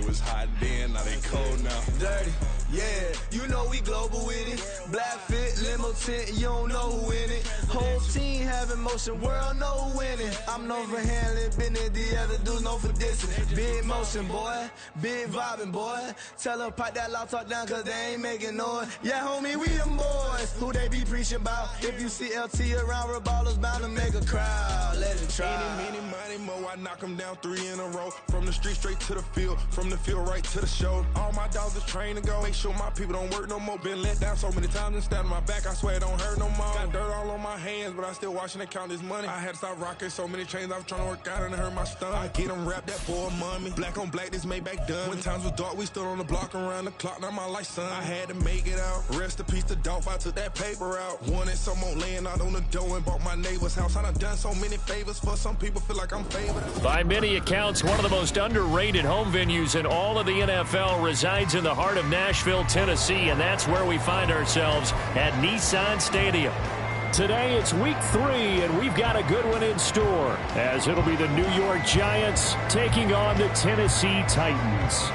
was hot then, now they cold now. Dirty, yeah, you know we global with it. Black fit, limo tint, you don't know who in it. Whole team having motion, world know who winning. I'm known for handling business, the other dudes known for dissing. Big motion, boy, big vibing, boy. Tell them pipe that loud talk down, cause they ain't making noise. Yeah, homie, we them boys, who they be preaching about. If you see LT around, Reballo's bound to make a crowd. Let it try. Eeny, meeny, miny, mo, I knock them down 3 in a row. From the street straight to the field, from the field right to the show. All my dogs is trained to go. Make sure my people don't work no more. Been let down so many times and stabbed my back, I swear it don't hurt no more. Got dirt all on my hands, but I still watching and count this money. I had to stop rocking so many chains, I was trying to work out and it hurt my stomach. I get them wrapped that for a mummy. Black on black, this Maybach done. When times was dark, we stood on the block around the clock. Now my life, son, I had to make it out. Rest in peace to Dolph, I took that paper out. Wanted some more laying out on the dough and bought my neighbor's house. I done done so many favors for some people, feel like I'm favored. By many accounts, one of the most underrated home venues in all of the NFL resides in the heart of Nashville, Tennessee, and that's where we find ourselves at Nissan Stadium. Today it's week 3, and we've got a good one in store, as it'll be the New York Giants taking on the Tennessee Titans.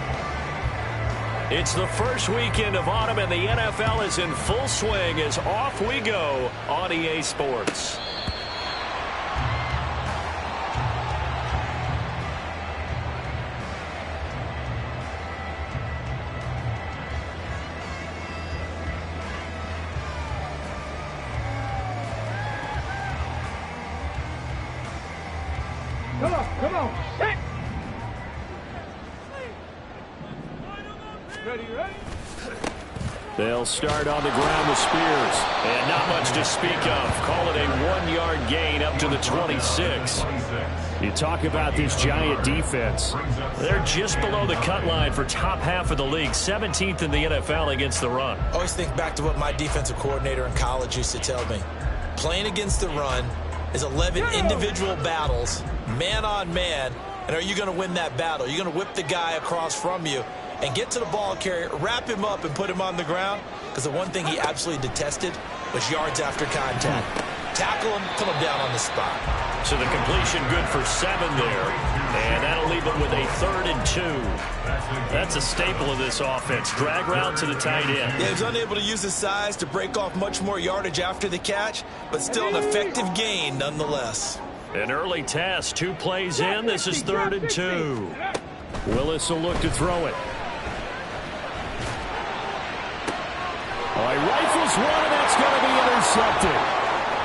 It's the first weekend of autumn, and the NFL is in full swing as off we go on EA Sports. Come on. Hey. Ready? They'll start on the ground with Spears. And not much to speak of. Call it a 1-yard gain up to the 26. You talk about this Giant defense. They're just below the cut line for top half of the league. 17th in the NFL against the run. I always think back to what my defensive coordinator in college used to tell me. Playing against the run is 11 individual battles, man on man, and are you going to win that battle? You're going to whip the guy across from you and get to the ball carrier, wrap him up, and put him on the ground, because the one thing he absolutely detested was yards after contact. Tackle him, put him down on the spot. So the completion good for 7 there, and that'll leave them with a 3rd and 2. That's a staple of this offense. Drag route to the tight end. Yeah, he was unable to use his size to break off much more yardage after the catch, but still an effective gain nonetheless. An early test, 2 plays in. This is 3rd and 2. Willis will look to throw it. Oh, he rifles one, and that's going to be intercepted.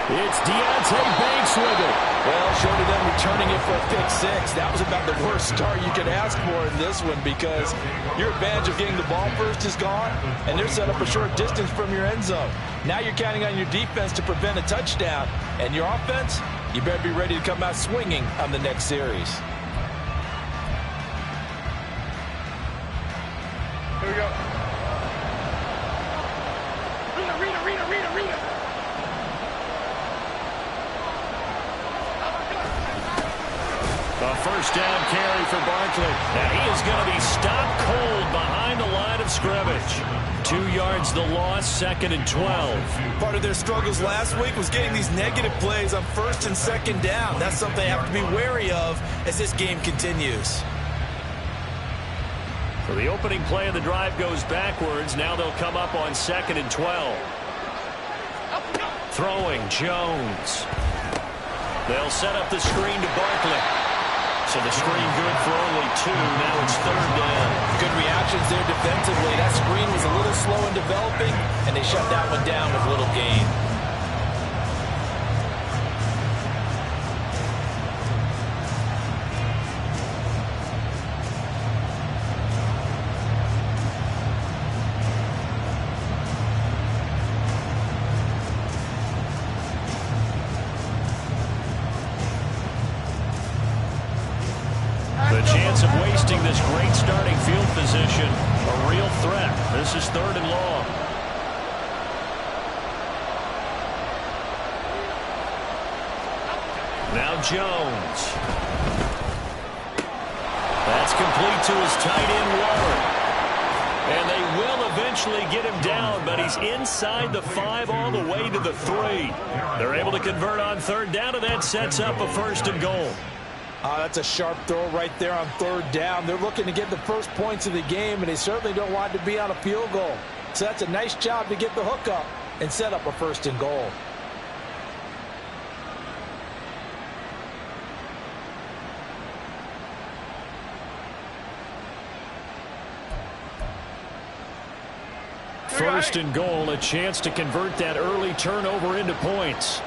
It's Deontay Banks with it. Well, short of them returning it for a pick 6, that was about the worst start you could ask for in this one, because your advantage of getting the ball first is gone, and they're set up a short distance from your end zone. Now you're counting on your defense to prevent a touchdown, and your offense, you better be ready to come out swinging on the next series. Here we go. Read. A first down carry for Barkley. And he is going to be stopped cold behind the line of scrimmage. 2 yards the loss, 2nd and 12. Part of their struggles last week was getting these negative plays on 1st and 2nd down. That's something they have to be wary of as this game continues. So the opening play of the drive goes backwards. Now they'll come up on 2nd and 12. Throwing, Jones. They'll set up the screen to Barkley. So the screen good for only 2. Now it's 3rd down. Good reactions there defensively. That screen was a little slow in developing, and they shut that one down with little gain. The chance of wasting this great starting field position, a real threat. This is 3rd and long. Now Jones. That's complete to his tight end, Waller. And they will eventually get him down, but he's inside the 5 all the way to the 3. They're able to convert on 3rd down, and that sets up a 1st and goal. That's a sharp throw right there on third down. They're looking to get the first points of the game, and they certainly don't want to be on a field goal. So that's a nice job to get the hook up and set up a 1st and goal. First and goal, a chance to convert that early turnover into points.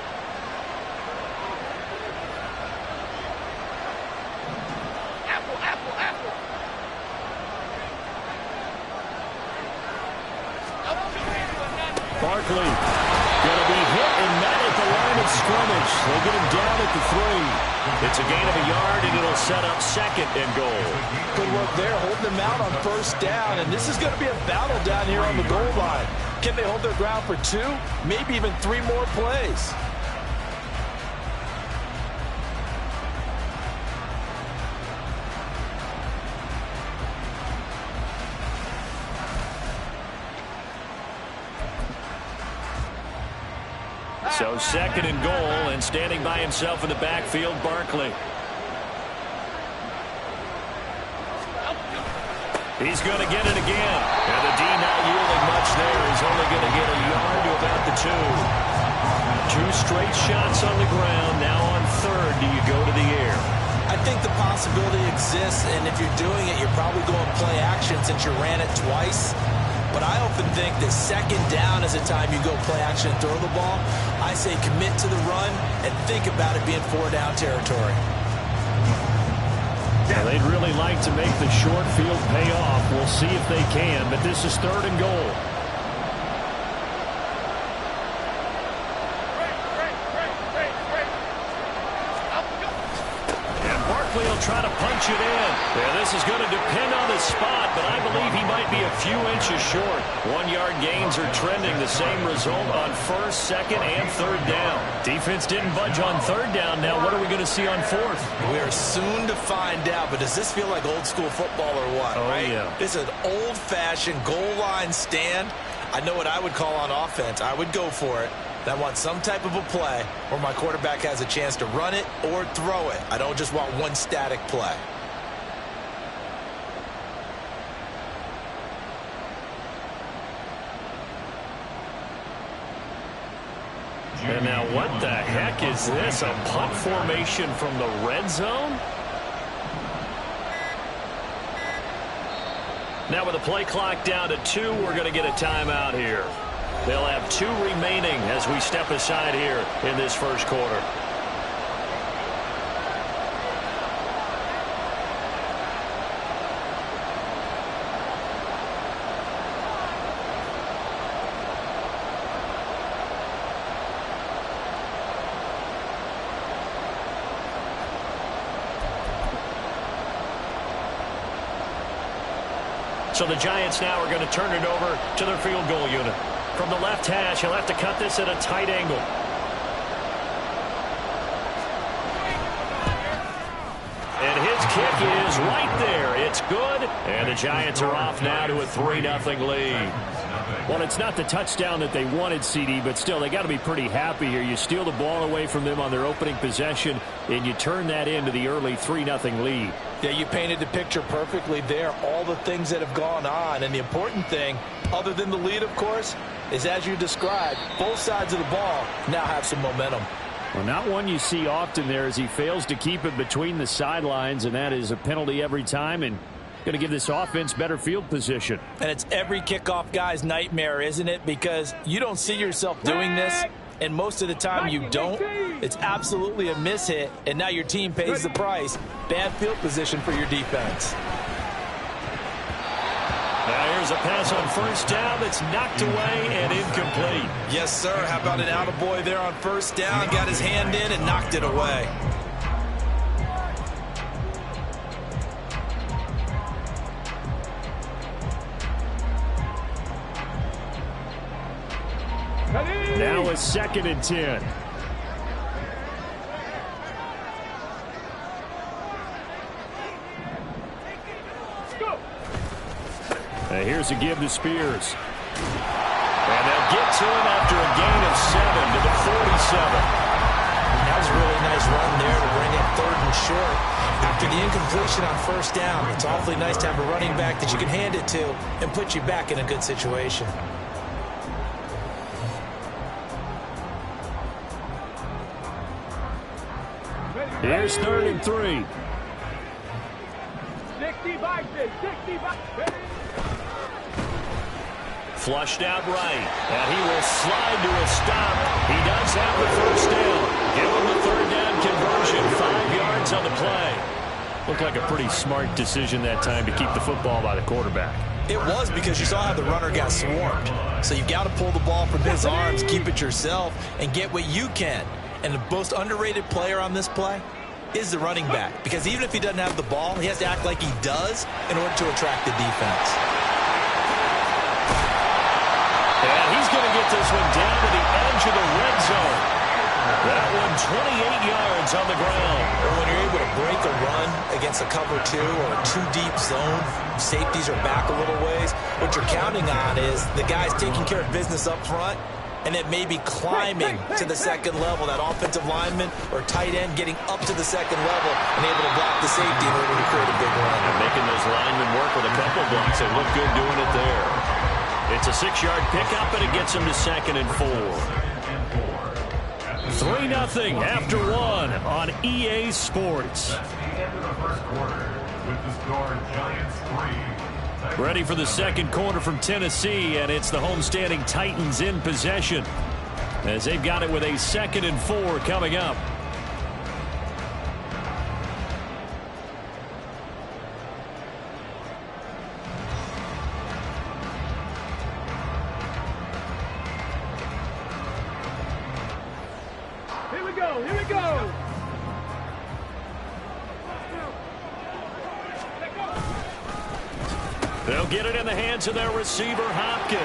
Barkley going to be hit and met at the line of scrimmage. They'll get him down at the 3. It's a gain of a yard, and it'll set up 2nd and goal. Good work there, holding them out on 1st down, and this is going to be a battle down here on the goal line. Can they hold their ground for 2, maybe even 3 more plays? So 2nd and goal, and standing by himself in the backfield, Barkley. He's going to get it again. And the D not yielding much there. He's only going to get a yard to about the 2. 2 straight shots on the ground. Now on 3rd, do you go to the air? I think the possibility exists, and if you're doing it, you're probably going play action since you ran it twice. But I often think that 2nd down is the time you go play action and throw the ball. I say commit to the run and think about it being 4-down territory. Now, they'd really like to make the short field pay off. We'll see if they can, but this is 3rd and goal. And Barkley will try to punch it in. Yeah, this is going to depend on the spot, but I believe he might be a few inches short. 1-yard gains are trending. The same result on 1st, 2nd, and 3rd down. Defense didn't budge on 3rd down. Now what are we going to see on 4th? We are soon to find out, but does this feel like old school football or what, right? Yeah. This is an old-fashioned goal line stand. I know what I would call on offense. I would go for it. I want some type of a play where my quarterback has a chance to run it or throw it. I don't just want one static play. And now what the heck is this? A punt formation from the red zone? Now with the play clock down to 2, we're going to get a timeout here. They'll have 2 remaining as we step aside here in this 1st quarter. So the Giants now are going to turn it over to their field goal unit. From the left hash, he'll have to cut this at a tight angle. And his kick is right there. It's good. And the Giants are off now to a 3-0 lead. Well, it's not the touchdown that they wanted, CD, but still, they got to be pretty happy here. You steal the ball away from them on their opening possession, and you turn that into the early 3-0 lead. Yeah, you painted the picture perfectly there. All the things that have gone on. And the important thing, other than the lead, of course, is as you described, both sides of the ball now have some momentum. Well, not one you see often there as he fails to keep it between the sidelines, and that is a penalty every time and going to give this offense better field position. And it's every kickoff guy's nightmare, isn't it? Because you don't see yourself doing this, and most of the time you don't. It's absolutely a mishit, and now your team pays the price. Bad field position for your defense. Now here's a pass on 1st down that's knocked away and incomplete. Yes, sir. How about an attaboy there on 1st down? Got his hand in and knocked it away. Now a 2nd and 10. Here's a give to Spears. And they'll get to him after a gain of 7 to the 47. Now That was a really nice run there to bring up 3rd and short. After the incompletion on 1st down, it's awfully nice to have a running back that you can hand it to and put you back in a good situation. Here's 3rd and 3. 65, 65. Flushed out right, and he will slide to a stop. He does have the 1st down. Give him the 3rd down conversion. 5 yards on the play. Looked like a pretty smart decision that time to keep the football by the quarterback. It was, because you saw how the runner got swarmed. So you've got to pull the ball from his arms, keep it yourself, and get what you can. And the most underrated player on this play is the running back, because even if he doesn't have the ball, he has to act like he does in order to attract the defense. And he's going to get this one down to the edge of the red zone. That one 28 yards on the ground. Or when you're able to break a run against a cover 2 or a 2-deep zone, safeties are back a little ways. What you're counting on is the guys taking care of business up front, and then maybe climbing to the 2nd level, that offensive lineman or tight end getting up to the 2nd level and able to block the safety in order to create a big run. And making those linemen work with a couple blocks. They look good doing it there. It's a 6-yard pickup, and it gets him to 2nd and 4. 3-0 after 1 on EA Sports. Ready for the 2nd quarter from Tennessee, and it's the homestanding Titans in possession as they've got it with a 2nd and 4 coming up. Here we go, here we go. They'll get it in the hands of their receiver, Hopkins.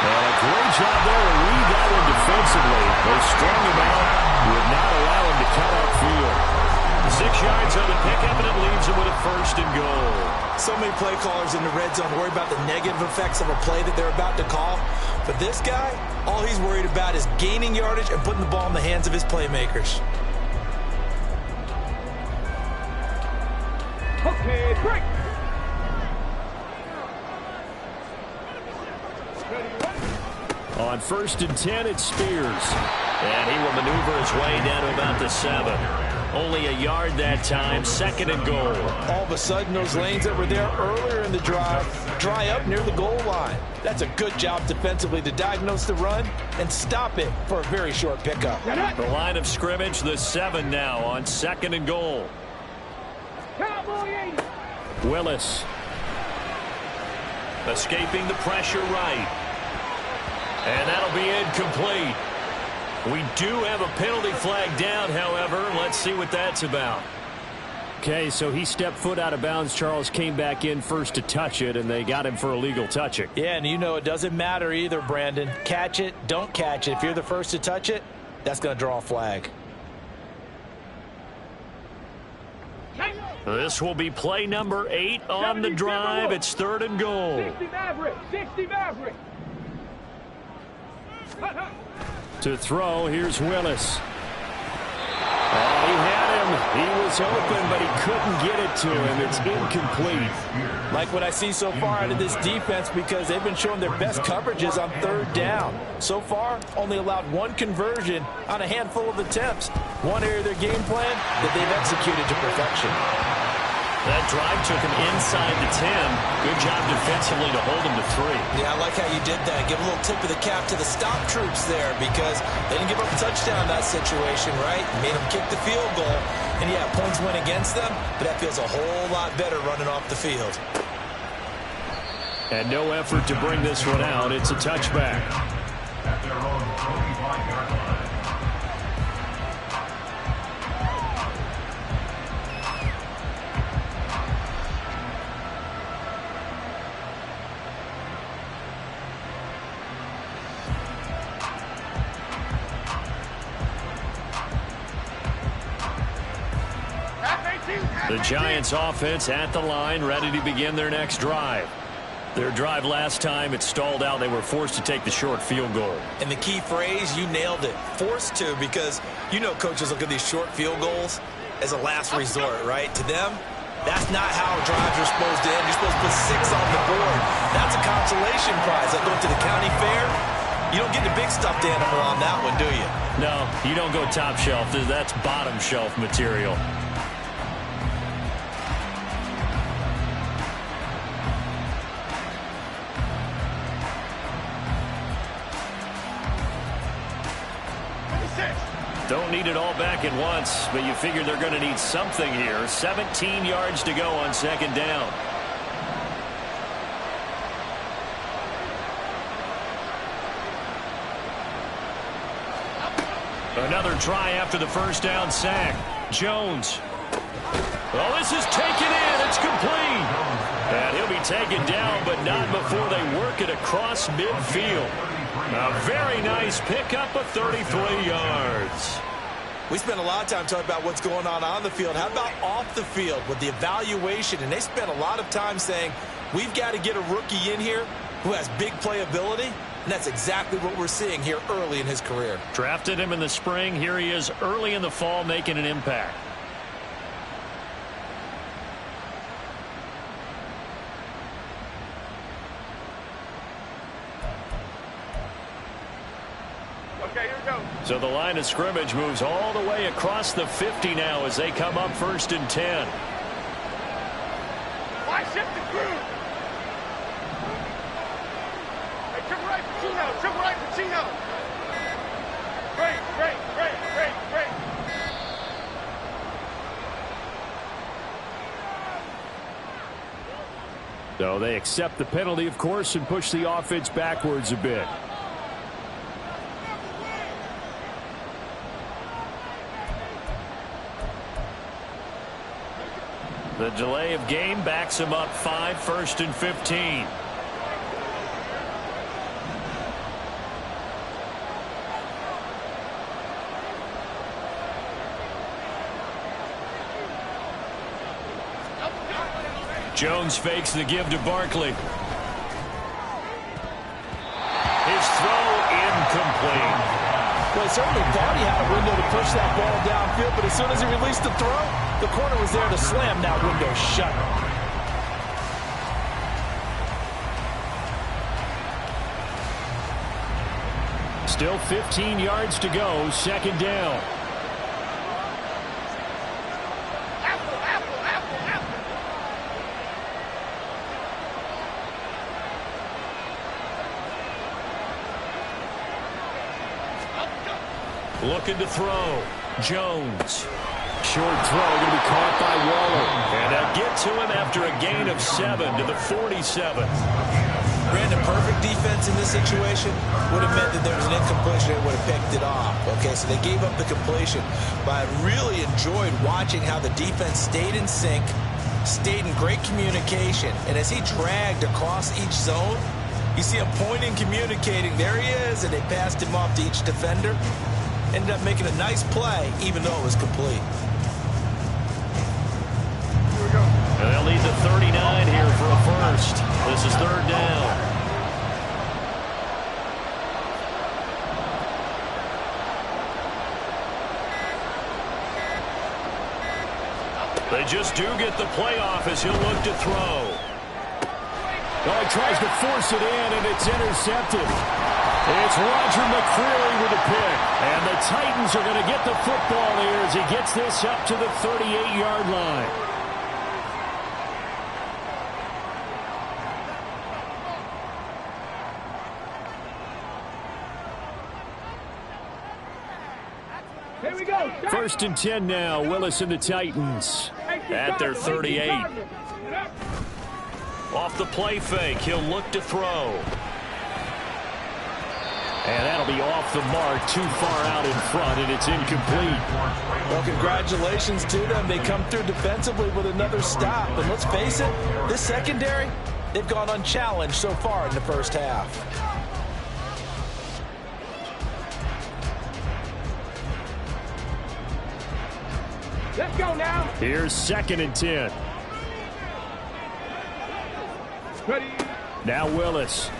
And a great job there to read that one defensively. They strung him out, would not allow him to cut upfield. 6 yards on the pickup, and it leaves him with a 1st and goal. So many play callers in the red zone worry about the negative effects of a play that they're about to call. But this guy, all he's worried about is gaining yardage and putting the ball in the hands of his playmakers. Okay, break. On 1st and 10, it's Spears. And he will maneuver his way down to about the 7. Only a yard that time, 2nd and goal. All of a sudden, those lanes that were there earlier in the drive dry up near the goal line. That's a good job defensively to diagnose the run and stop it for a very short pickup. The line of scrimmage, the 7 now on 2nd and goal. Cowboy 80. Willis. Escaping the pressure right. And that'll be incomplete. We do have a penalty flag down, however. Let's see what that's about. Okay, so he stepped foot out of bounds. Charles came back in first to touch it, and they got him for illegal touching. Yeah, and you know it doesn't matter either, Brandon. Catch it, don't catch it. If you're the first to touch it, that's going to draw a flag. This will be play number 8 on the drive. It's 3rd and goal. 60 Maverick, 60 Maverick. To throw, here's Willis. Oh, he had him. He was open, but he couldn't get it to him. It's incomplete. Like what I see so far out of this defense, because they've been showing their best coverages on 3rd down. So far, only allowed 1 conversion on a handful of attempts. One area of their game plan that they've executed to perfection. That drive took him inside the 10. Good job defensively to hold him to 3. Yeah, I like how you did that. Give a little tip of the cap to the stop troops there, because they didn't give up a touchdown in that situation, right? Made them kick the field goal. And yeah, points went against them, but that feels a whole lot better running off the field. And no effort to bring this one out. It's a touchback. At their own 25-yard line. The Giants offense at the line, ready to begin their next drive. Their drive last time, it stalled out. They were forced to take the short field goal. And the key phrase, you nailed it, forced to, because you know coaches look at these short field goals as a last resort, right? To them, that's not how drives are supposed to end. You're supposed to put 6 on the board. That's a consolation prize. Like going to the county fair, you don't get the big stuffed animal on that one, do you? No, you don't go top shelf. That's bottom shelf material. Don't need it all back at once, but you figure they're going to need something here. 17 yards to go on second down. Another try after the first down sack. Jones. Oh, this is taken in. It's complete. And he'll be taken down, but not before they work it across midfield. A very nice pickup of 33 yards. We spent a lot of time talking about what's going on the field. How about off the field with the evaluation? And they spent a lot of time saying, we've got to get a rookie in here who has big playability. And that's exactly what we're seeing here early in his career. Drafted him in the spring. Here he is early in the fall making an impact. Okay, here we go. So the line of scrimmage moves all the way across the 50 now as they come up 1st and 10. Why shift the crew? Hey, triple right for Chino. Triple right for Chino. Great, great, great, great, great. So they accept the penalty, of course, and push the offense backwards a bit. The delay of game backs him up 5, 1st and 15. Jones fakes the give to Barkley. His throw incomplete. Well, he certainly thought he had a window to push that ball downfield, but as soon as he released the throw, the corner was there to slam that window shut. Still 15 yards to go, second down. Looking to throw. Jones. Short throw going to be caught by Waller. And they'll get to him after a gain of 7 to the 47. Brandon, perfect defense in this situation would have meant that there was an incompletion and would have picked it off. Okay, so they gave up the completion. But I really enjoyed watching how the defense stayed in sync, stayed in great communication. And as he dragged across each zone, you see him pointing, communicating. There he is, and they passed him off to each defender. Ended up making a nice play, even though it was complete. Here we go. And they'll need the 39 here for a first. This is 3rd down. They just do get the playoff as he'll look to throw. Oh, he tries to force it in, and it's intercepted. It's Roger McCreary with a pick. And the Titans are going to get the football here as he gets this up to the 38-yard line. Here we go. 1st and 10 now. Willis and the Titans at their 38. Off the play fake, he'll look to throw. And that'll be off the mark, too far out in front, and it's incomplete. Well, congratulations to them. They come through defensively with another stop. And let's face it, this secondary, they've gone unchallenged so far in the first half. Let's go now. Here's 2nd and 10. Ready. Now Willis.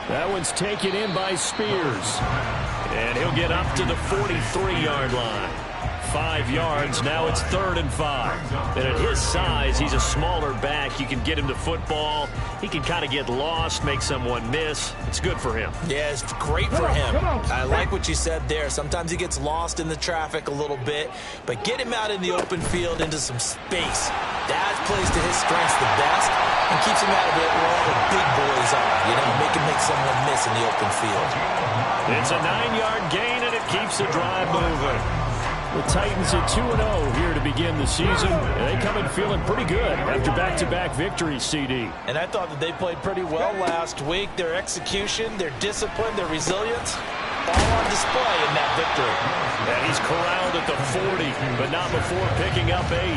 That one's taken in by Spears. And he'll get up to the 43-yard line. 5 yards. Now it's 3rd and 5. And at his size, he's a smaller back. You can get him to football. He can kind of get lost, make someone miss. It's good for him. Yeah, it's great for him. I like what you said there. Sometimes he gets lost in the traffic a little bit, but get him out in the open field into some space. That plays to his strengths the best and keeps him out of it where all the big boys are. You know, make someone miss in the open field. It's a 9-yard gain, and it keeps the drive moving. The Titans at 2-0 here to begin the season. They come in feeling pretty good after back-to-back victories, CD. And I thought that they played pretty well last week. Their execution, their discipline, their resilience, all on display in that victory. And he's corralled at the 40, but not before picking up 8. 8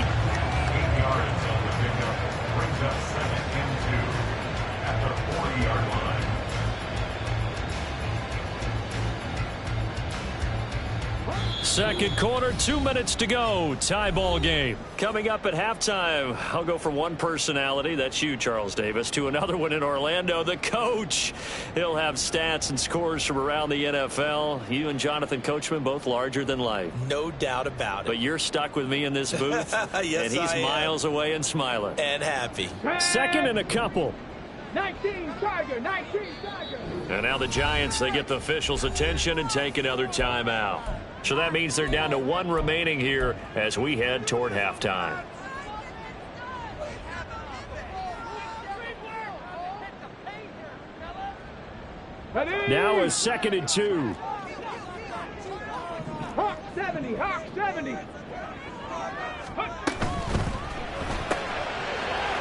yards on the pickup brings up 2nd and 2 at the 40-yard line. Second quarter, 2 minutes to go. Tie ball game. Coming up at halftime, I'll go from one personality, that's you, Charles Davis, to another one in Orlando, the coach. He'll have stats and scores from around the NFL. You and Jonathan Coachman, both larger than life. No doubt about it. But you're stuck with me in this booth. Yes, and he's miles away and smiling. And happy. 2nd and a couple. 19 Tiger, 19 Tiger. And now the Giants, they get the officials' attention and take another timeout. So that means they're down to 1 remaining here as we head toward halftime. Now a 2nd and 2. Hawk 70, Hawk 70.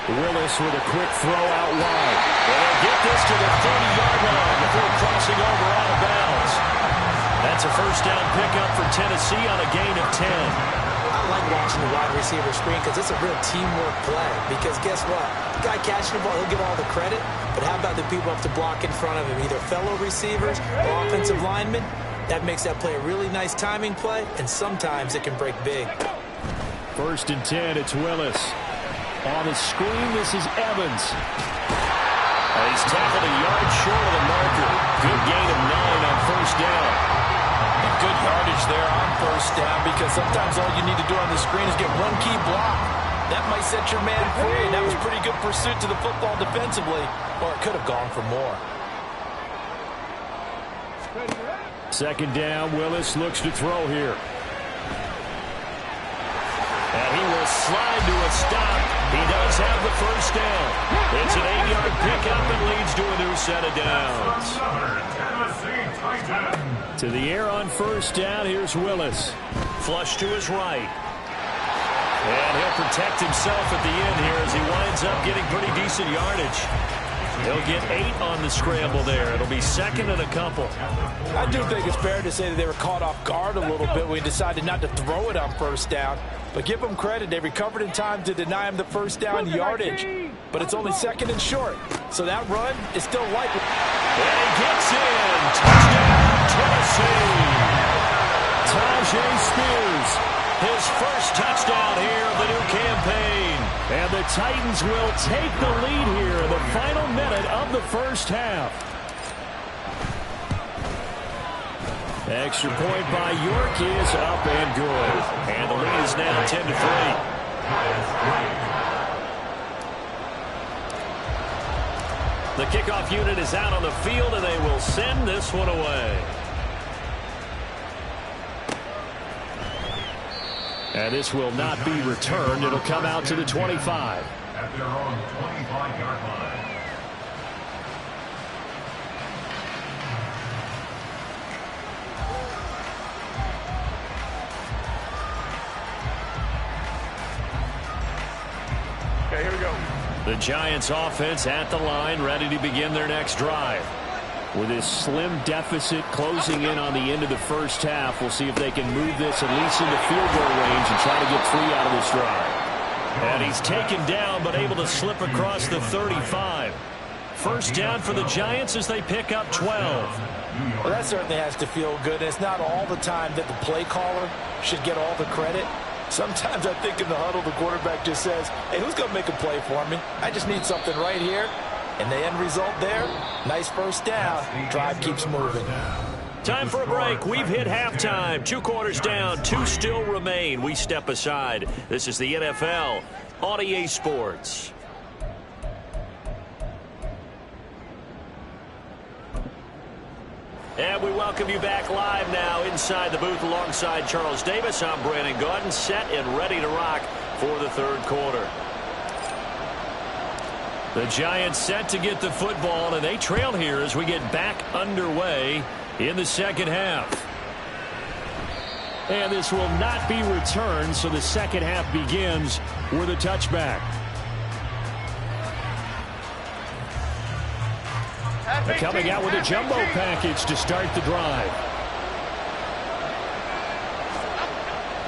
Willis with a quick throw out wide. And they'll get this to the 30-yard line before crossing over out of bounds. That's a first down pickup for Tennessee on a gain of 10. I like watching the wide receiver screen because it's a real teamwork play. Because guess what? The guy catching the ball, he'll get all the credit. But how about the people up to block in front of him, either fellow receivers or offensive linemen? That makes that play a really nice timing play, and sometimes it can break big. 1st and 10, it's Willis. On the screen, this is Evans. He's tackled a yard short of the marker. Good gain of 9 on first down. Good yardage there on first down because sometimes all you need to do on the screen is get one key block. That might set your man free, and that was pretty good pursuit to the football defensively, or it could have gone for more. 2nd down, Willis looks to throw here. And he will slide to a stop. He does have the first down. It's an 8-yard pickup and leads to a new set of downs. To the air on first down, here's Willis. Flush to his right. And he'll protect himself at the end here as he winds up getting pretty decent yardage. He'll get 8 on the scramble there. It'll be 2nd and a couple. I do think it's fair to say that they were caught off guard a little bit when we decided not to throw it on first down. But give them credit. They recovered in time to deny him the first down yardage. But it's only 2nd and short. So that run is still likely. And he gets in. Touchdown, Tennessee. Tajay Spears. His first touchdown here of the new campaign. And the Titans will take the lead here in the final minute of the first half. Extra point by York is up and good. And the lead is now 10-3. The kickoff unit is out on the field, and they will send this one away. And this will not be returned. It'll come out to the 25. At their own 25-yard line. Okay, here we go. The Giants offense at the line, ready to begin their next drive. With this slim deficit closing in on the end of the first half, we'll see if they can move this at least into field goal range and try to get 3 out of this drive. And he's taken down but able to slip across the 35. First down for the Giants as they pick up 12. Well, that certainly has to feel good. It's not all the time that the play caller should get all the credit. Sometimes I think in the huddle, the quarterback just says, hey, who's going to make a play for me? I just need something right here. And the end result there, nice first down. Drive keeps moving. Time for a break. We've hit halftime. 2 quarters down, 2 still remain. We step aside. This is the NFL on EA Sports. And we welcome you back live now inside the booth alongside Charles Davis. I'm Brandon Gaudin, set and ready to rock for the third quarter. The Giants set to get the football, and they trail here as we get back underway in the second half. And this will not be returned, so the second half begins with a touchback. They're coming out with a jumbo package to start the drive.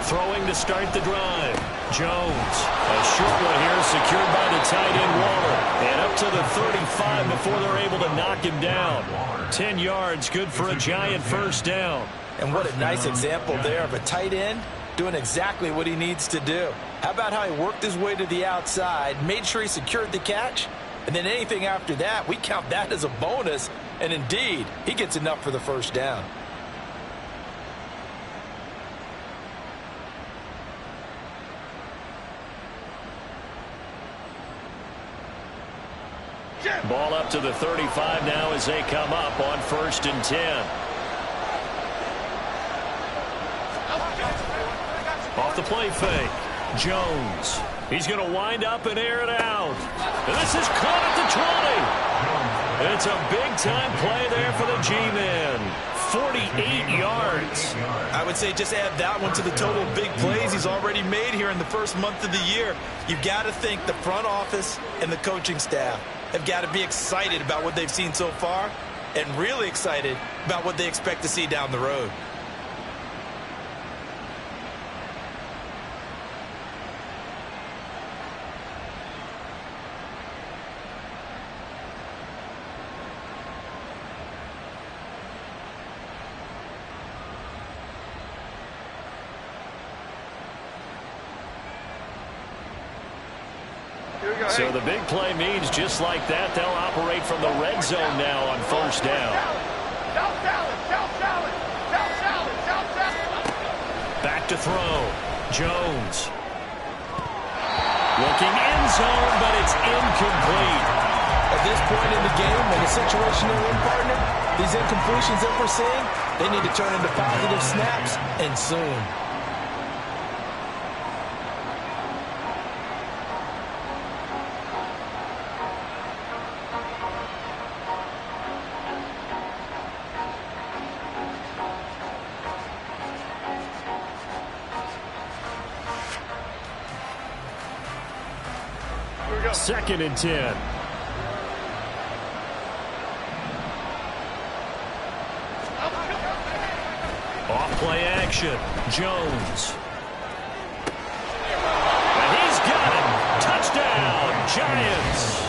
Throwing to start the drive. Jones, a short one here, secured by the tight end Waller. And up to the 35 before they're able to knock him down. 10 yards, good for a Giant first down. And what a nice example there of a tight end doing exactly what he needs to do. How about how he worked his way to the outside, made sure he secured the catch, and then anything after that, we count that as a bonus. And indeed, he gets enough for the first down. Ball up to the 35 now as they come up on 1st and 10. Off the play fake. Jones. He's going to wind up and air it out. And this is caught at the 20. It's a big-time play there for the G-Man. 48 yards. I would say just add that one to the total big plays he's already made here in the first month of the year. You've got to think the front office and the coaching staff have got to be excited about what they've seen so far and really excited about what they expect to see down the road. So the big play means just like that, they'll operate from the red zone now on first down. Back to throw. Jones. Looking end zone, but it's incomplete. At this point in the game, in the situation they're in, partner, these incompletions that we're seeing, they need to turn into positive snaps, and soon. Second and 10. Off play action. Jones. And he's got it. Touchdown, Giants.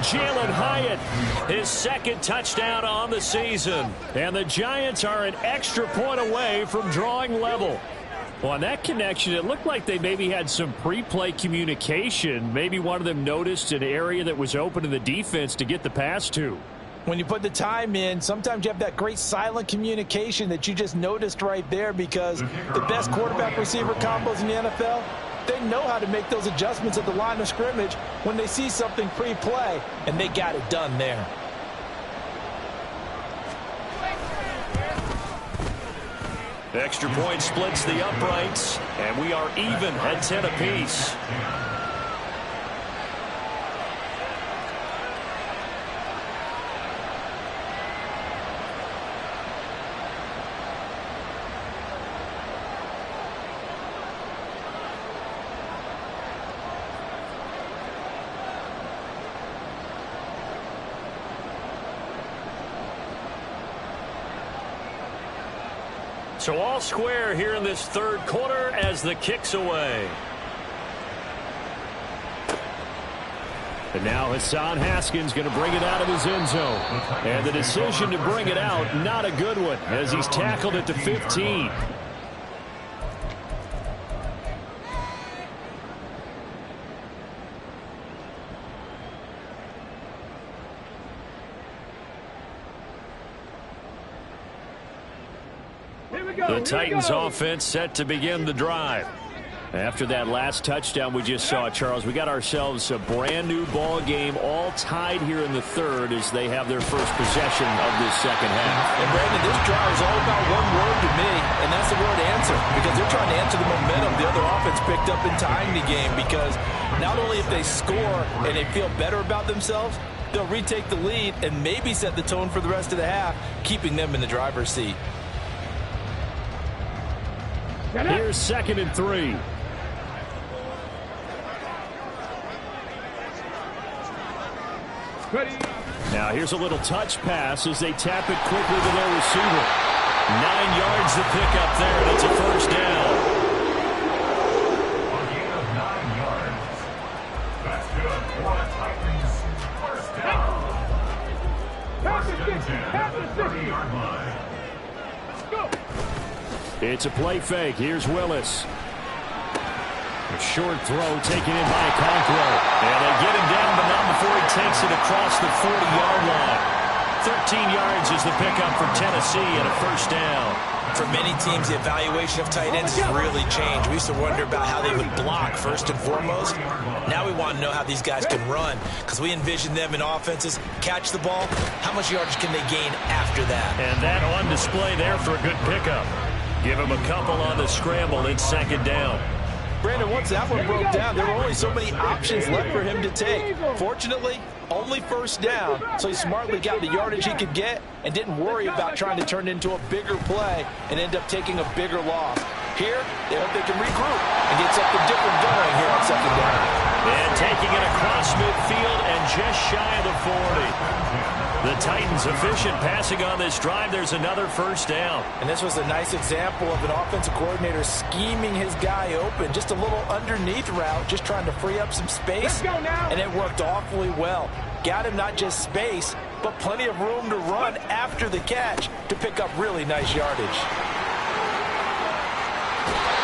Jalen Hyatt, his second touchdown on the season. And the Giants are an extra point away from drawing level. Well, on that connection, it looked like they maybe had some pre-play communication. Maybe one of them noticed an area that was open in the defense to get the pass to. When you put the time in, sometimes you have that great silent communication that you just noticed right there, because the best quarterback-receiver combos in the NFL, they know how to make those adjustments at the line of scrimmage when they see something pre-play, and they got it done there. Extra point splits the uprights, and we are even at 10 apiece. So all square here in this third quarter as the kick's away. And now Hassan Haskins going to bring it out of his end zone. And the decision to bring it out, not a good one, as he's tackled at the 15. The Titans offense set to begin the drive. After that last touchdown we just saw, Charles, we got ourselves a brand new ball game, all tied here in the third as they have their first possession of this second half. And Brandon, this drive is all about one word to me, and that's the word answer, because they're trying to answer the momentum the other offense picked up in tying the game, because not only if they score and they feel better about themselves, they'll retake the lead and maybe set the tone for the rest of the half, keeping them in the driver's seat. Here's 2nd and 3. Now here's a little touch pass as they tap it quickly to their receiver. 9 yards to pick up there, and it's a first down. A gain of 9 yards. That's good for the Titans. First down. First and 10 at the 30-yard line. It's a play fake. Here's Willis. A short throw taken in by Conqueror. And they get him down, but not before he takes it across the 40-yard line. 13 yards is the pickup for Tennessee and a first down. For many teams, the evaluation of tight ends has really changed. We used to wonder about how they would block first and foremost. Now we want to know how these guys can run, because we envision them in offenses catch the ball. How much yardage can they gain after that? And that on display there for a good pickup. Give him a couple on the scramble. It's second down. Brandon, once that one broke down, there were only so many options left for him to take. Fortunately, only first down, so he smartly got the yardage he could get and didn't worry about trying to turn it into a bigger play and end up taking a bigger loss. Here, they hope they can regroup and get something different going here on second down. And taking it across midfield and just shy of the 40. The Titans efficient passing on this drive. There's another first down. And this was a nice example of an offensive coordinator scheming his guy open. Just a little underneath route, just trying to free up some space. And it worked awfully well. Got him not just space, but plenty of room to run after the catch to pick up really nice yardage.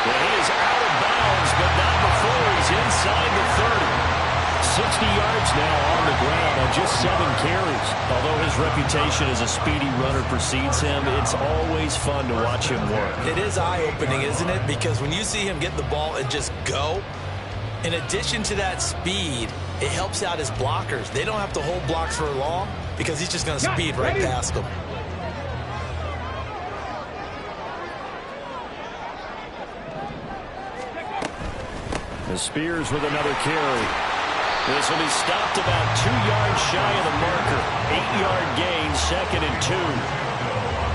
And he is out of bounds, but not before he's inside the 30. 60 yards now on the ground on just 7 carries. Although his reputation as a speedy runner precedes him, it's always fun to watch him work. It is eye-opening, isn't it? Because when you see him get the ball and just go, in addition to that speed, it helps out his blockers. They don't have to hold blocks for long because he's just going to speed right past them. The Spears with another carry. This will be stopped about 2 yards shy of the marker. 8-yard gain, 2nd and 2.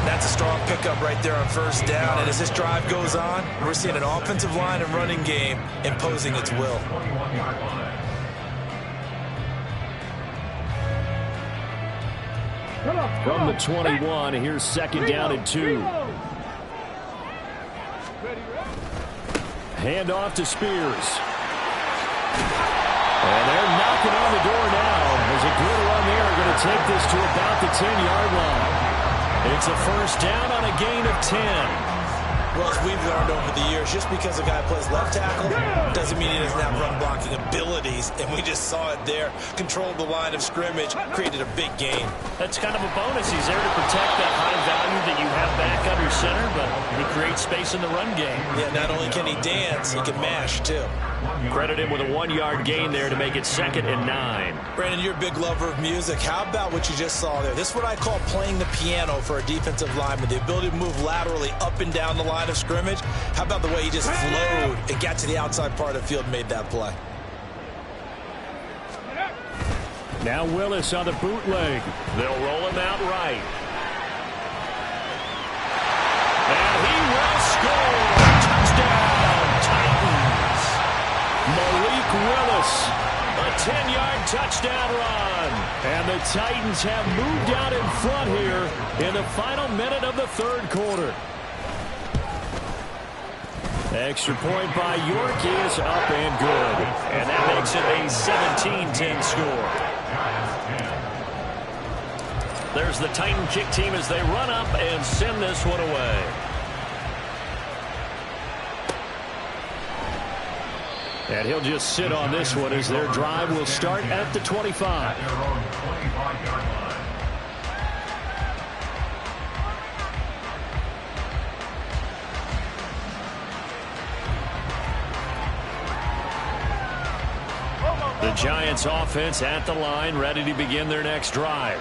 That's a strong pickup right there on first down. And as this drive goes on, we're seeing an offensive line and running game imposing its will. From the 21, here's 2nd down and 2. Hand off to Spears. And they're knocking on the door now. There's a good run there. Going to take this to about the 10-yard line. It's a first down on a gain of 10. Well, as we've learned over the years, just because a guy plays left tackle doesn't mean he doesn't have run-blocking abilities, and we just saw it there. Controlled the line of scrimmage, created a big gain. That's kind of a bonus. He's there to protect that high value that you have back under center, but he creates space in the run game. Yeah, not only can he dance, he can mash, too. Credit him with a 1-yard gain there to make it 2nd and 9. Brandon, you're a big lover of music. How about what you just saw there? This is what I call playing the piano for a defensive lineman. The ability to move laterally up and down the line of scrimmage. How about the way he just flowed and got to the outside part of the field and made that play? Now Willis on the bootleg. They'll roll him out right. And he will score. Touchdown, Titans. Malik Willis, a 10-yard touchdown run. And the Titans have moved out in front here in the final minute of the third quarter. Extra point by York is up and good. And that makes it a 17-10 score. There's the Titan kick team as they run up and send this one away. And he'll just sit on this one as their drive will start at the 25. The Giants offense at the line, ready to begin their next drive.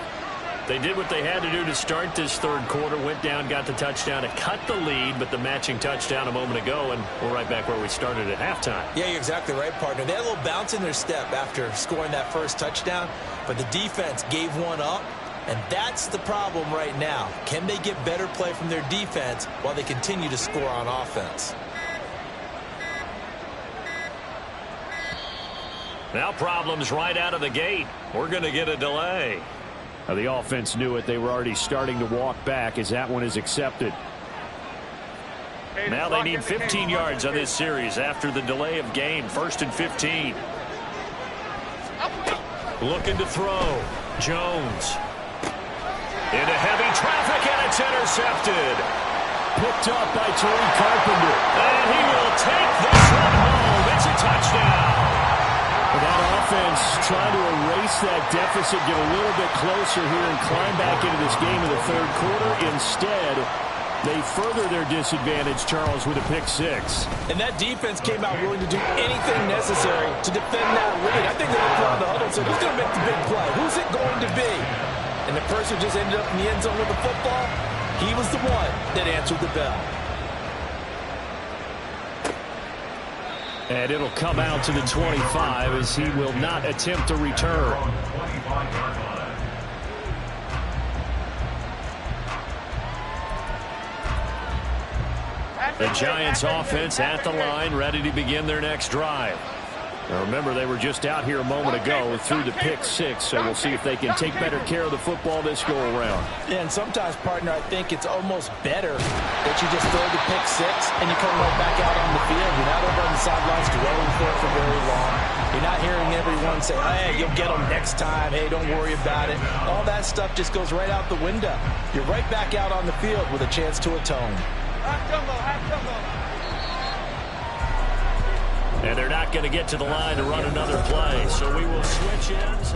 They did what they had to do to start this third quarter, went down, got the touchdown to cut the lead, but the matching touchdown a moment ago, and we're right back where we started at halftime. Yeah, you're exactly right, partner. They had a little bounce in their step after scoring that first touchdown, but the defense gave one up, and that's the problem right now. Can they get better play from their defense while they continue to score on offense? Now problems right out of the gate. We're going to get a delay. The offense knew it. They were already starting to walk back as that one is accepted. Now they need 15 yards on this series after the delay of game. 1st and 15. Looking to throw. Jones. Into heavy traffic, and it's intercepted. Picked up by Tariq Carpenter. And he will take this one home. It's a touchdown. That offense trying to erase that deficit, get a little bit closer here and climb back into this game in the third quarter. Instead, they further their disadvantage, Charles, with a pick six. And that defense came out willing to do anything necessary to defend that lead. I think they looked around the huddle and said, who's going to make the big play? Who's it going to be? And the person who just ended up in the end zone with the football, he was the one that answered the bell. And it'll come out to the 25 as he will not attempt to return. The Giants offense at the line, ready to begin their next drive. Now remember, they were just out here a moment ago through the pick six, so we'll see if they can take better care of the football this go around. Yeah, and sometimes, partner, I think it's almost better that you just throw the pick six and you come right back out on the field. You're not over on the sidelines dwelling for it for very long. You're not hearing everyone say, hey, you'll get them next time. Hey, don't worry about it. All that stuff just goes right out the window. You're right back out on the field with a chance to atone. And they're not going to get to the line to run another play, so we will switch ends.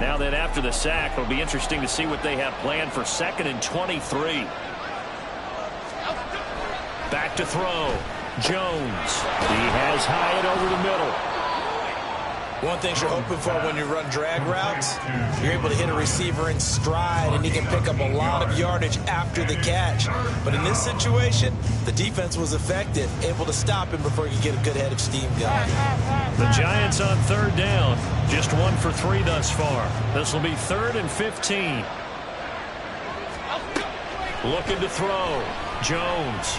Now then, after the sack, it'll be interesting to see what they have planned for 2nd and 23. Back to throw. Jones. He has Hyatt over the middle. One thing you're hoping for when you run drag routes, you're able to hit a receiver in stride, and he can pick up a lot of yardage after the catch. But in this situation, the defense was effective, able to stop him before he could get a good head of steam going. The Giants on 3rd down, just 1 for 3 thus far. This will be 3rd and 15. Looking to throw. Jones.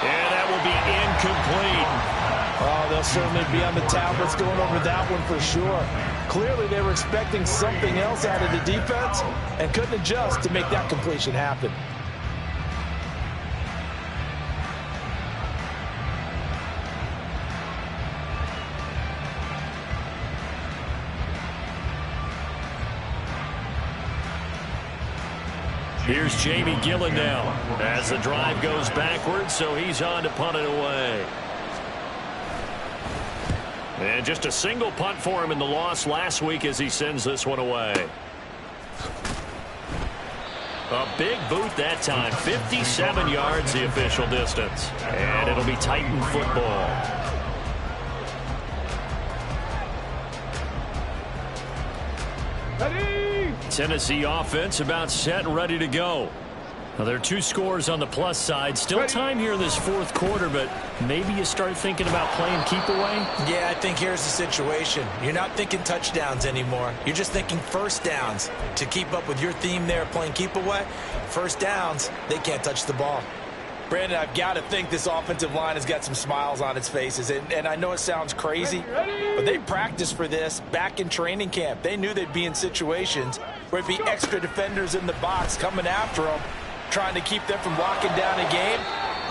And that will be incomplete. Oh, they'll certainly be on the tablets going over that one for sure. Clearly, they were expecting something else out of the defense and couldn't adjust to make that completion happen. Here's Jamie Gillen now as the drive goes backwards, so he's on to punt it away. And just a single punt for him in the loss last week as he sends this one away. A big boot that time. 57 yards the official distance. And it'll be Titan football. Ready? Tennessee offense about set and ready to go. Now, there are 2 scores on the plus side. Still time here in this 4th quarter, but maybe you start thinking about playing keep away? Yeah, I think here's the situation. You're not thinking touchdowns anymore. You're just thinking first downs. To keep up with your theme there, playing keep away, first downs, they can't touch the ball. Brandon, I've got to think this offensive line has got some smiles on its faces. And I know it sounds crazy, but they practiced for this back in training camp. They knew they'd be in situations where it'd be extra defenders in the box coming after them, trying to keep them from locking down a game.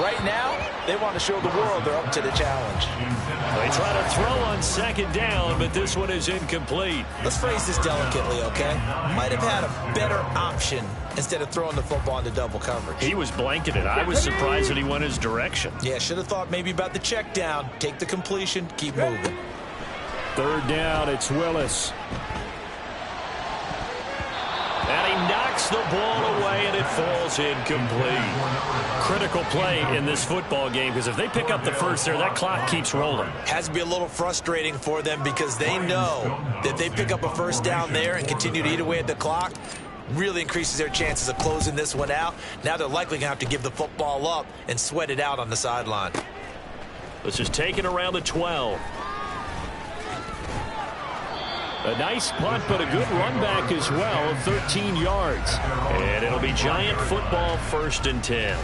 Right now, they want to show the world they're up to the challenge. They try to throw on 2nd down, but this one is incomplete. Let's phrase this delicately, okay? Might have had a better option instead of throwing the football into double coverage. He was blanketed. I was surprised that he went his direction. Yeah, should have thought maybe about the check down. Take the completion, keep moving. 3rd down, it's Willis. And he knocks Kicks the ball away, and it falls incomplete. Critical play in this football game, because if they pick up the first there, that clock keeps rolling. Has to be a little frustrating for them because they know that they pick up a first down there and continue to eat away at the clock, really increases their chances of closing this one out. Now they're likely going to have to give the football up and sweat it out on the sideline. This is taken around the 12. A nice punt, but a good run back as well of 13 yards. And it'll be Giant football, 1st and 10.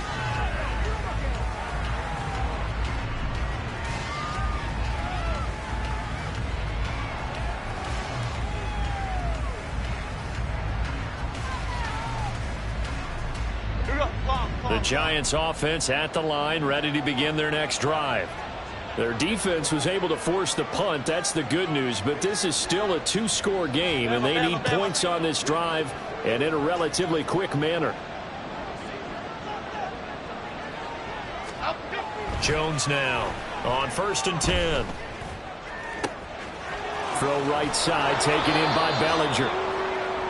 The Giants offense at the line, ready to begin their next drive. Their defense was able to force the punt. That's the good news, but this is still a 2-score game, and they need points on this drive and in a relatively quick manner. Jones now on 1st and 10. Throw right side, taken in by Bellinger.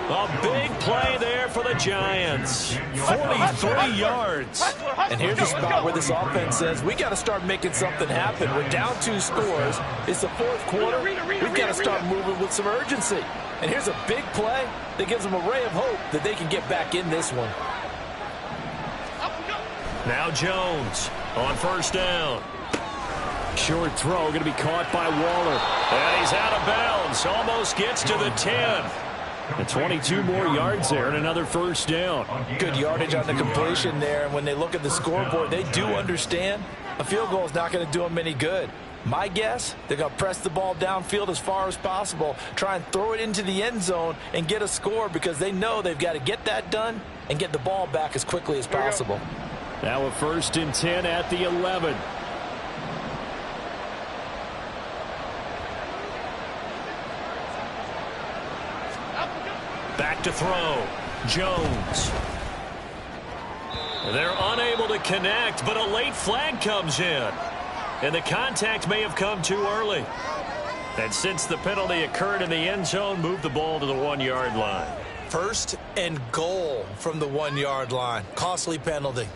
A big play there for the Giants. 43 yards. And here's the spot where this offense says, we got to start making something happen. We're down 2 scores. It's the 4th quarter. We've got to start moving with some urgency. And here's a big play that gives them a ray of hope that they can get back in this one. Now Jones on 1st down. Short throw going to be caught by Waller. And he's out of bounds. Almost gets to the 10. And 22 more yards there and another 1st down. Good yardage on the completion there. And when they look at the scoreboard, they do understand a field goal is not going to do them any good. My guess, they're going to press the ball downfield as far as possible, try and throw it into the end zone and get a score because they know they've got to get that done and get the ball back as quickly as possible. Now a 1st and 10 at the 11. Back to throw. Jones. They're unable to connect, but a late flag comes in. And the contact may have come too early. And since the penalty occurred in the end zone, move the ball to the 1-yard line. 1st and goal from the 1-yard line. Costly penalty.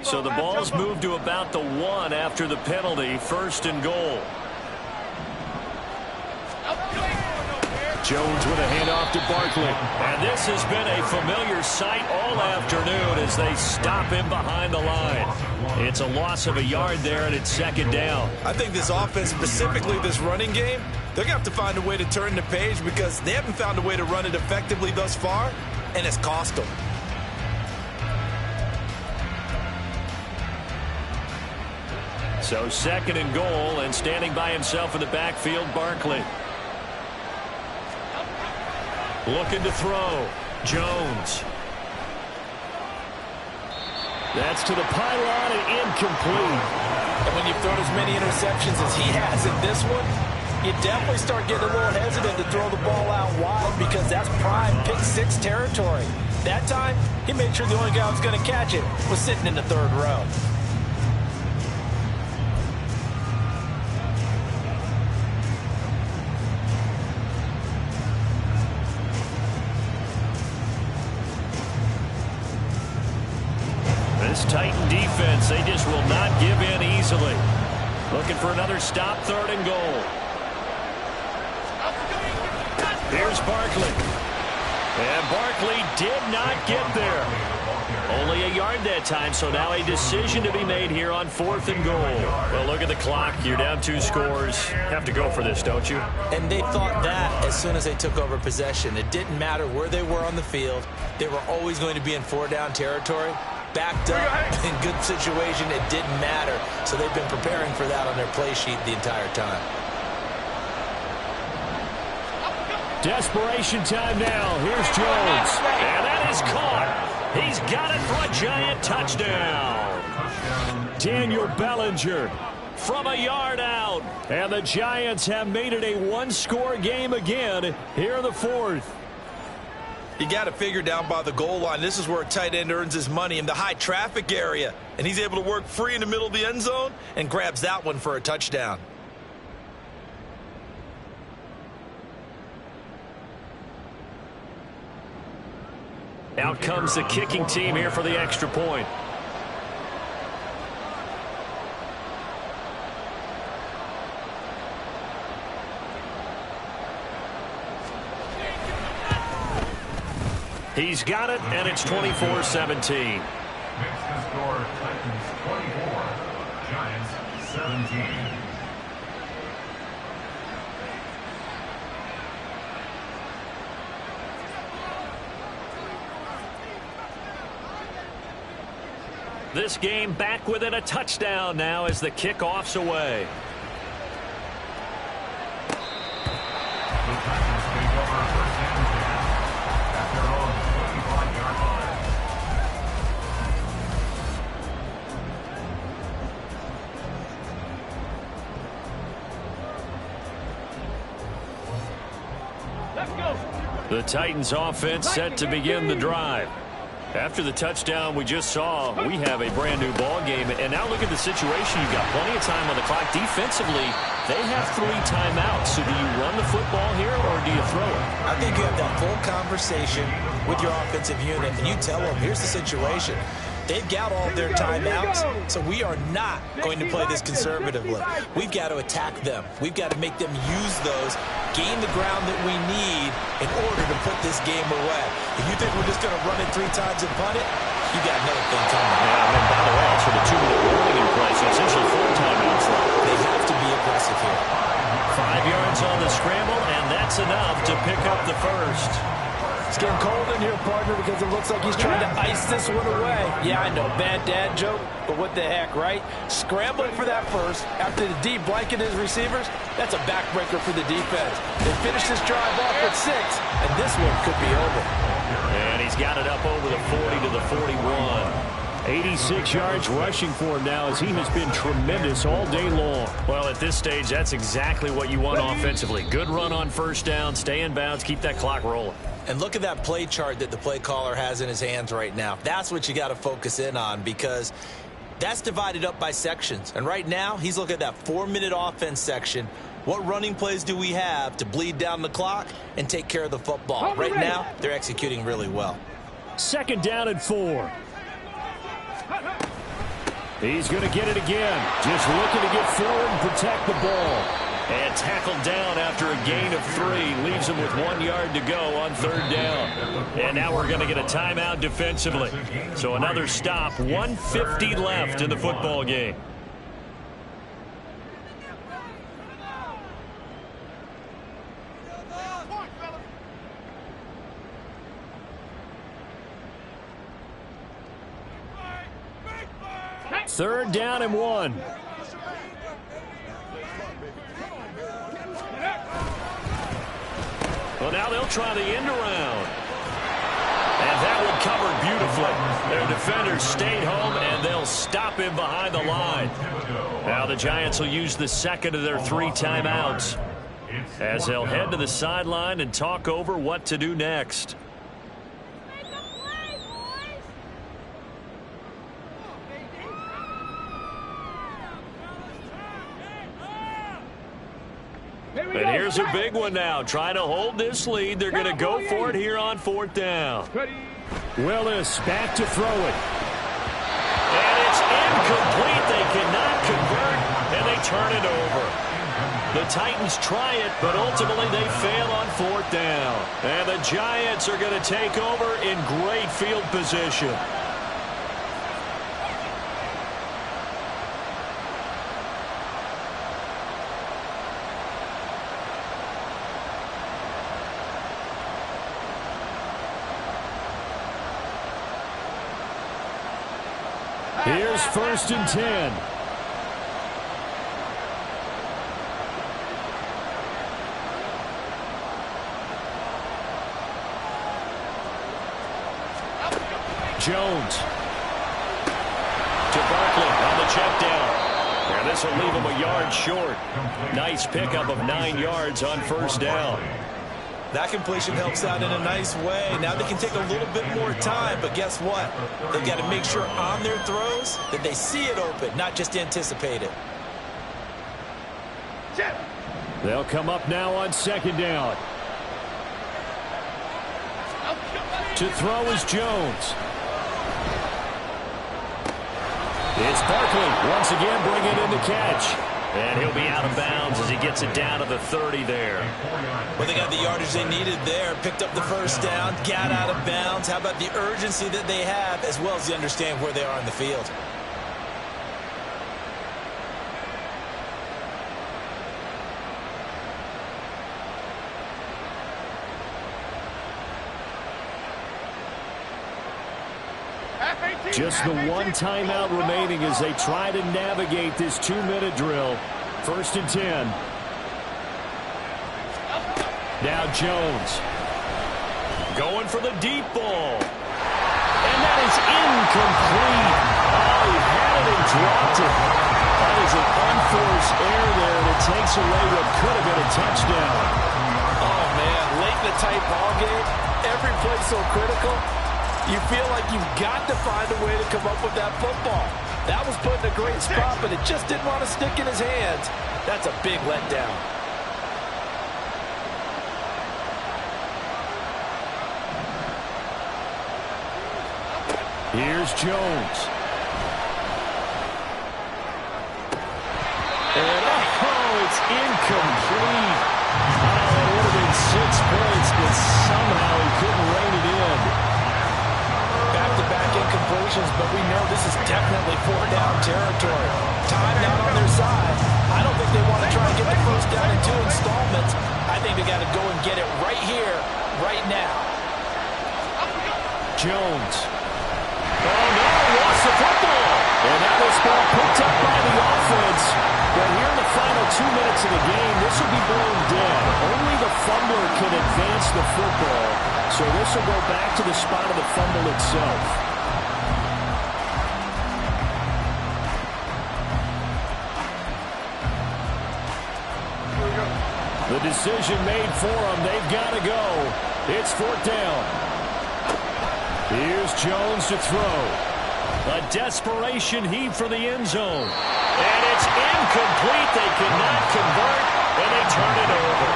So the ball's moved to about the 1 after the penalty. 1st and goal. Jones with a handoff to Barkley. And this has been a familiar sight all afternoon as they stop him behind the line. It's a loss of a yard there, and it's 2nd down. I think this offense, specifically this running game, they're going to have to find a way to turn the page because they haven't found a way to run it effectively thus far, and it's cost them. So 2nd and goal, and standing by himself in the backfield, Barkley. Looking to throw. Jones. That's to the pylon and incomplete. And when you've thrown as many interceptions as he has in this one, you definitely start getting a little hesitant to throw the ball out wide because that's prime pick 6 territory. That time, he made sure the only guy who was going to catch it was sitting in the 3rd row. Titan defense, they just will not give in easily. Looking for another stop, 3rd and goal. Here's Barkley. And Barkley did not get there. Only a yard that time, so now a decision to be made here on 4th and goal. Well, look at the clock. You're down 2 scores. Have to go for this, don't you? And they thought that as soon as they took over possession. It didn't matter where they were on the field. They were always going to be in 4-down territory. Backed up, in good situation, it didn't matter. So they've been preparing for that on their play sheet the entire time. Desperation time now. Here's Jones. And that is caught. He's got it for a Giant touchdown. Daniel Bellinger from a yard out. And the Giants have made it a 1-score game again here in the 4th. You got to figure down by the goal line. This is where a tight end earns his money, in the high traffic area. And he's able to work free in the middle of the end zone and grabs that one for a touchdown. Out comes the kicking team here for the extra point. He's got it, and it's 24-17. Makes the score Titans 24, Giants 17. This game back within a touchdown now as the kickoff's away. The Titans take over first and 10 at their own 25-yard line. Let's go. The Titans offense set to begin the drive. After the touchdown we just saw, we have a brand new ball game. And now look at the situation. You've got plenty of time on the clock. Defensively, they have 3 timeouts. So do you run the football here or do you throw it? I think you have that full conversation with your offensive unit, and you tell them, here's the situation. They've got all their timeouts, so we are not going to play this conservatively. We've got to attack them. We've got to make them use those, gain the ground that we need in order to put this game away. If you think we're just going to run it 3 times and punt it, you got another thing coming. Yeah, and then by the way, it's with a 2-minute warning in place, so essentially 4 timeouts left. They have to be aggressive here. 5 yards on the scramble, and that's enough to pick up the first. It's getting cold in here, partner, because it looks like he's trying to ice this one away. Yeah, I know, bad dad joke, but what the heck, right? Scrambling for that first after the D blanketed his receivers, that's a backbreaker for the defense. They finished this drive off with 6, and this one could be over. And he's got it up over the 40 to the 41. 86 yards rushing for him now as he has been tremendous all day long. Well, at this stage, that's exactly what you want offensively. Good run on first down, stay in bounds, keep that clock rolling. And look at that play chart that the play caller has in his hands right now. That's what you got to focus in on because that's divided up by sections. And right now, he's looking at that 4-minute offense section. What running plays do we have to bleed down the clock and take care of the football? Right now, they're executing really well. 2nd down and 4. He's going to get it again. Just looking to get forward and protect the ball. And tackled down after a gain of 3. Leaves him with 1 yard to go on 3rd down. And now we're going to get a timeout defensively. So another stop. 1:50 left in the football game. Third down and 1. Well, now they'll try the end around. And that one covered beautifully. Their defenders stayed home, and they'll stop him behind the line. Now the Giants will use the 2nd of their 3 timeouts as they'll head to the sideline and talk over what to do next. And here's a big one now. Trying to hold this lead. They're going to go for it here on 4th down. Willis back to throw it. And it's incomplete. They cannot convert, and they turn it over. The Titans try it, but ultimately they fail on 4th down. And the Giants are going to take over in great field position. Here's 1st and 10. Jones to Barkley on the check down. And this will leave him a yard short. Nice pickup of 9 yards on 1st down. That completion helps out in a nice way. Now they can take a little bit more time, but guess what? They've got to make sure on their throws that they see it open, not just anticipate it. They'll come up now on 2nd down. To throw is Jones. It's Barkley once again bringing in the catch. And he'll be out of bounds as he gets it down to the 30 there. Well, they got the yardage they needed there. Picked up the first down, got out of bounds. How about the urgency that they have, as well as they understand where they are in the field? Just the one timeout remaining as they try to navigate this 2-minute drill. 1st and 10. Now Jones. Going for the deep ball. And that is incomplete. Oh, he had it and dropped it. That is an unforced error there, and it takes away what could have been a touchdown. Oh, man, late in the tight ball game, every play so critical. You feel like you've got to find a way to come up with that football. That was put in a great spot, but it just didn't want to stick in his hands. That's a big letdown. Here's Jones. And it's incomplete. Oh, it would have been 6 points, but somehow he couldn't rein it in. Back-to-back incompletions, but we know this is definitely 4-down territory. Time not on their side. I don't think they want to try and get the first down in 2 installments. I think they got to go and get it right here, right now. Jones. Oh, no, lost the football. And that was ball picked up by the offense. But here in the final 2 minutes of the game, this will be blown dead. Only the fumbler can advance the football. So this will go back to the spot of the fumble itself. The decision made for them. They've got to go. It's 4th down. Here's Jones to throw. A desperation heave for the end zone. And it's incomplete. They cannot convert, and they turn it over.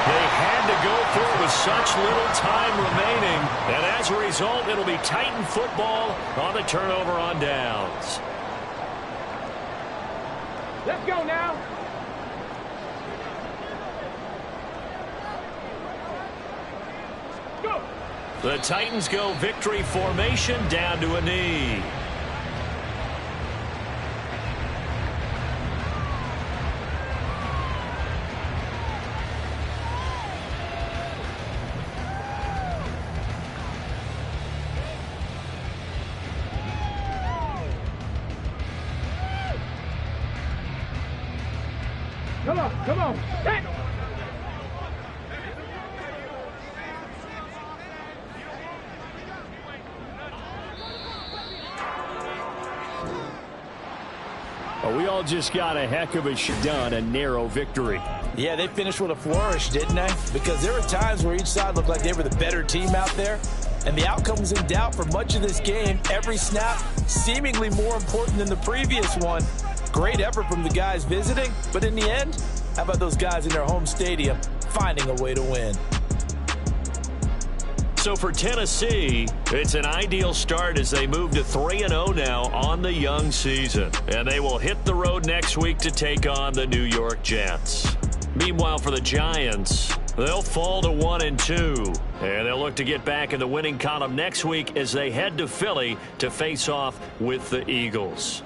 They had to go for it with such little time remaining. And as a result, it'll be Titan football on the turnover on downs. Let's go now. Go. The Titans go victory formation down to a knee. Come on. Hey. Oh, we all just got a heck of a done, a narrow victory. Yeah, they finished with a flourish, didn't they? Because there were times where each side looked like they were the better team out there, and the outcome was in doubt for much of this game. Every snap seemingly more important than the previous one. Great effort from the guys visiting, but in the end, how about those guys in their home stadium finding a way to win? So for Tennessee, it's an ideal start as they move to 3-0 now on the young season. And they will hit the road next week to take on the New York Jets. Meanwhile, for the Giants, they'll fall to 1-2. And they'll look to get back in the winning column next week as they head to Philly to face off with the Eagles.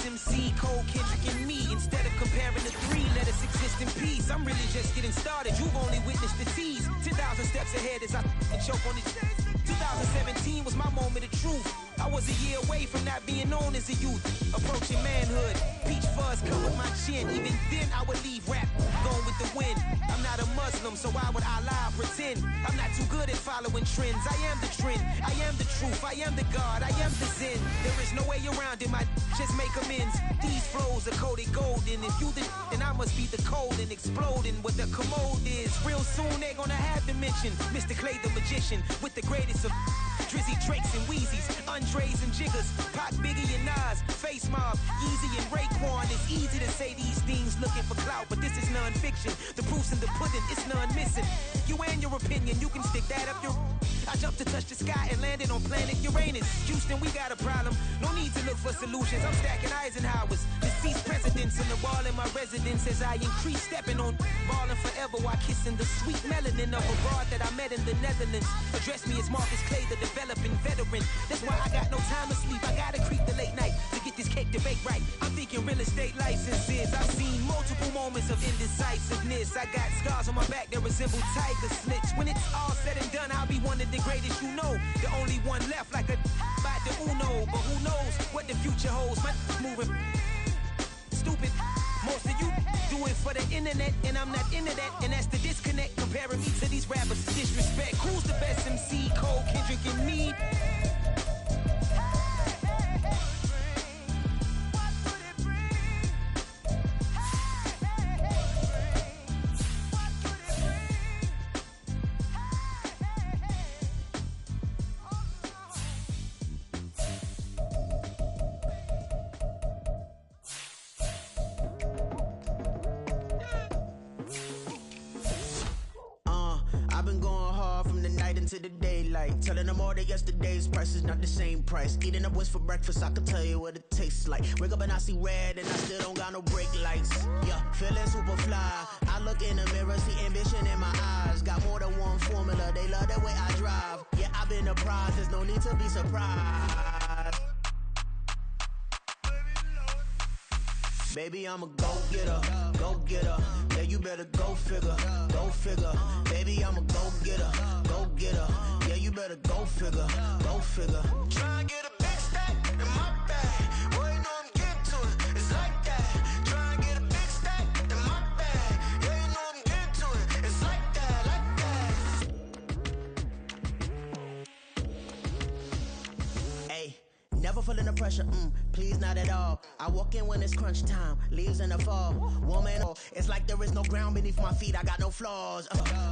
best MC, Cole, Kendrick, and me. Instead of comparing the three, let us exist in peace. I'm really just getting started. You've only witnessed the tease. 10,000 steps ahead as I choke on it. 2017 was my moment of truth. I was a year away from not being known as a youth. Approaching manhood, peach fuzz covered my chin. Even then I would leave rap, going with the wind. I'm not a Muslim, so why would I lie or pretend? I'm not too good at following trends. I am the trend, I am the truth, I am the God, I am the Zen. There is no way around it, my just make amends. These flows are coated golden. If you the then I must be the cold and exploding what the commode is. Real soon they gonna have to mention Mr. Clay the magician with the greatest of Drizzy, Drakes, and Wheezies, Andres and Jiggers, Pac, Biggie, and Nas, Face Mob, Easy, and Raekwon. It's easy to say these things looking for clout, but this is non-fiction. The proof's in the pudding, it's none missing. You and your opinion, you can stick that up your... I jumped to touch the sky and landed on planet Uranus. Houston, we got a problem. No need to look for solutions. I'm stacking Eisenhowers. Deceased presidents on the wall in my residence as I increase stepping on ballin' forever while kissing the sweet melanin of a broad that I met in the Netherlands. Address me as Marcus Clay, the developing veteran. That's why I got no time to sleep. I gotta creep the late night to get this cake to bake right. I'm thinking real estate licenses. I've seen multiple moments of indecisiveness. I got scars on my back that resemble tiger slits. When it's all said and done, I'll be one of the greatest you know. The only one left like a by the Uno. But who knows what the future holds. My moving stupid. Most of you do it for the internet, and I'm not into that, and that's the disconnect. Comparing me to these rappers, disrespect. Who's the best MC? Cole, Kendrick, and me. To the daylight, telling them all that yesterday's price is not the same price. Eating up what's for breakfast, I can tell you what it tastes like. Wake up and I see red and I still don't got no brake lights. Yeah, feeling super fly. I look in the mirror, see ambition in my eyes. Got more than one formula, they love the way I drive. Yeah, I've been a prize, there's no need to be surprised. Baby, I'm a go-getter, go-getter. Yeah, you better go figure, go figure. Baby, I'm a go-getter, go-getter. Yeah, you better go figure, go figure. Try and get a big stack in my bag. Boy, you know I'm getting to it, it's like that. Try and get a big stack in my bag. Yeah, you know I'm getting to it, it's like that, like that. Hey. Never feeling the pressure, please not at all. I walk in when it's crunch time, leaves in the fall. Woman, it's like there is no ground beneath my feet, I got no flaws.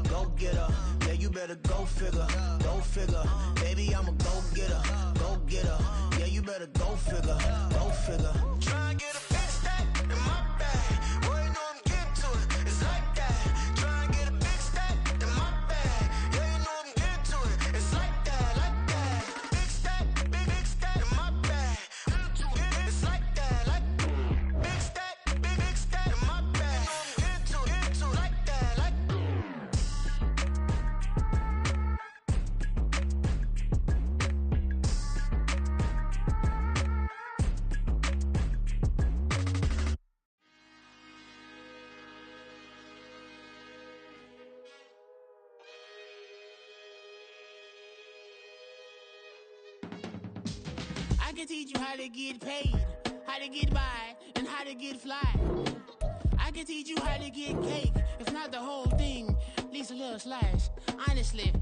Go get her, yeah, you better go figure, go figure. Baby, I'm a go get her, go get her. Yeah, you better go figure, go figure. Try and get a big stack in my bag. Boy, you know I'm getting to it, it's like that. Try and get a big stack in my bag. Yeah, you know I'm getting to it, it's like that, like that. Big stack, big stack in my bag. It's like that, like big stack in my bag. Get to like that, like. I can teach you how to get paid, how to get by, and how to get fly. I can teach you how to get cake, if not the whole thing, at least a little slice. Honestly,